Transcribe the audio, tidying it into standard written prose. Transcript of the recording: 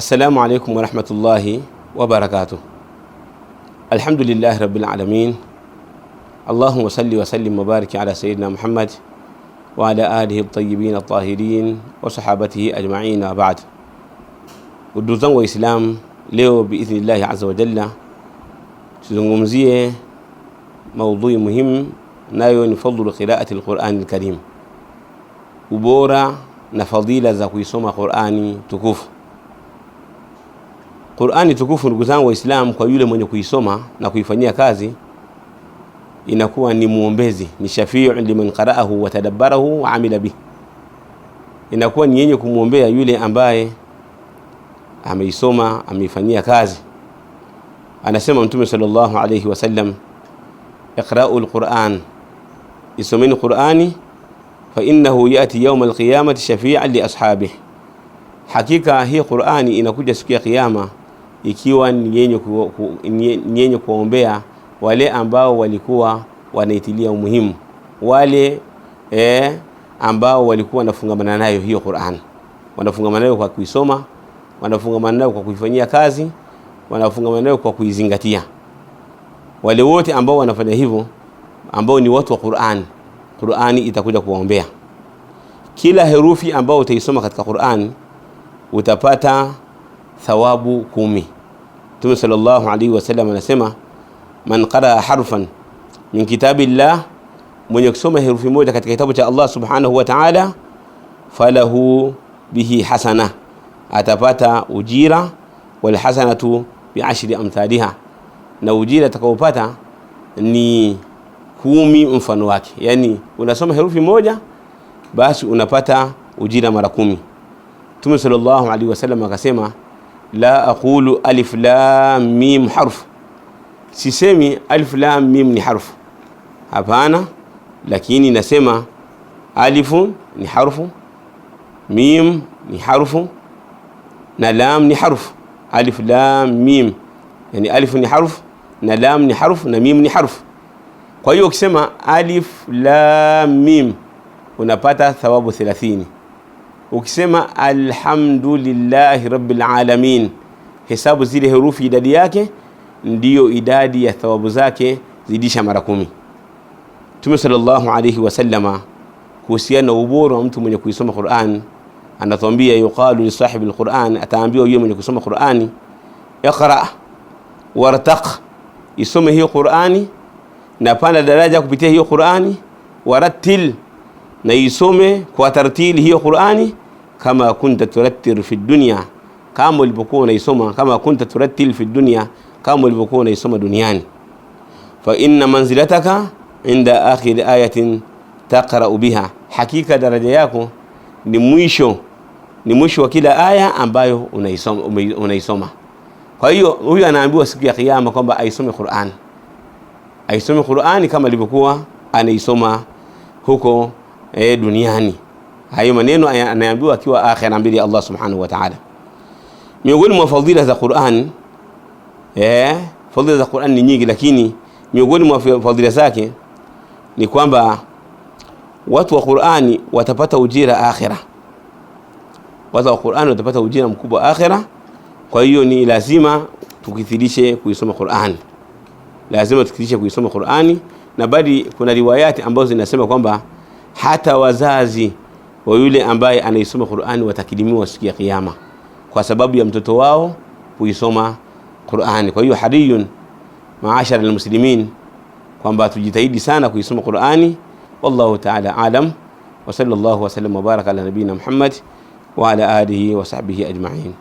السلام عليكم ورحمة الله وبركاته. الحمد لله رب العالمين. اللهم صل وسلم وبارك على سيدنا محمد وعلى آله الطيبين الطاهرين وصحابته أجمعين. وبعد. Ndugu وإسلام leo بإذن الله عز وجل tuzungumzie maudhui muhimu, nayo ni fadhlu qiraati al-Qur'an al-Karim, ubora na fadila za kuisoma Qur'ani tukufu. Qur'ani tukufu, ndugu zangu Waislamu, kwa yule mwenye kuisoma na kuifanyia kazi inakuwa ni muombezi, ni shafi'u liman qara'ahu wa tadabbarahu wa amila bih. Inakuwa ni yenye kumuombea yule ambaye ameisoma, ameifanyia kazi. Anasema Mtume sallallahu alayhi wasallam, iqra'u al-Qur'an, isomeni Qur'ani, fa innahu yati yawm al-qiyamati shafi'an li ashabihi. Hakika hii Qur'ani inakuja siku ya kiyama ikiwa ni yenye kuombea wale ambao walikuwa wanaitilia umuhimu, wale ambao walikuwa wanafungamana nayo hiyo Qur'an, wanafungamana nayo kwa kuisoma, wanafungamana nayo kwa kuifanyia kazi, wanafungamana nayo kwa kuizingatia. Wale wote ambao wanafanya hivyo, ambao ni watu wa Qur'an, Qur'ani itakuja kuwaombea. Kila herufi ambao utaisoma katika Qur'an utapata thawabu 10. Mtume sallallahu alaihi wasallam anasema, man qaraa harfan min kitabillah, mwenye kusoma herufi moja katika kitabu cha Allah subhanahu wa ta'ala, falahu bihi hasana, atapata ujira, wal hasanatu bi 10 amthaliha, na ujira atakayopata ni 10 mfano wake. Yani unasoma herufi moja basi unapata ujira mara 10. Mtume sallallahu alaihi wasallam akasema, la aqulu alif lam mim harf, sisemi alif lam mim ni harfu, hapana, lakini nasema alifu ni harfu, mim ni harfu, na lam ni harfu. Alif lam mim, yani alif ni harfu na lam ni harfu na mim ni harfu. Kwa hiyo ukisema alif lam mim unapata thawabu 30. Ukisema alhamdulillahi rabbil alamin, hesabu zile herufi idadi yake ndiyo idadi ya thawabu zake, zidisha mara 10. Mtume sallallahu alayhi wasallama kuhusiana na ubora wa mtu mwenye kuisoma Qur'an anatuambia, yuqalu li sahibi al-Qur'an, ataambiwa yule mwenye kusoma Qur'ani, iqra wartaq, isome hiyo Qur'ani na panda daraja kupitia hiyo Qur'ani, warattil, na isome kwa tartili hiyo Qur'ani, kama kunta turattil fi dunya, kama ulivyokuwa unaisoma, kama kunta turattil fi dunya, kama ulivyokuwa unaisoma duniani. Fa inna manzilataka inda akhir ayatin taqra'u biha, hakika daraja yako ni mwisho wa kila aya ambayo unaisoma. Kwa hiyo huyu anaambiwa siku ya kiyama kwamba aisome Qur'an, aisome Qur'ani kama alivyokuwa anaisoma huko duniani. Hayo maneno anaambiwa akiwa akhira mbele ya Allah subhanahu wa ta'ala. Miongoni mwa fadhila za Qur'an, fadhila za Qur'an ni nyingi, lakini miongoni mwa fadhila zake ni kwamba watu wa Qur'ani watapata ujira akhira. Watu wa Qur'ani watapata ujira mkubwa akhira. Kwa hiyo ni lazima tukithirishe kuisoma Qur'an, lazima tukithirishe kuisoma Qur'ani. Na bali kuna riwayati ambazo zinasema kwamba hata wazazi wa yule ambaye anaisoma Qur'ani watakilimiwa siku ya kiyama kwa sababu ya mtoto wao kuisoma Qur'ani. Kwa hiyo hariyun maashara almuslimin kwamba tujitahidi sana kuisoma Qur'ani. Wallahu ta'ala alam, wa sallallahu wa sallam wa baraka ala nabina Muhammad wa ala alihi wa sahbihi ajma'in.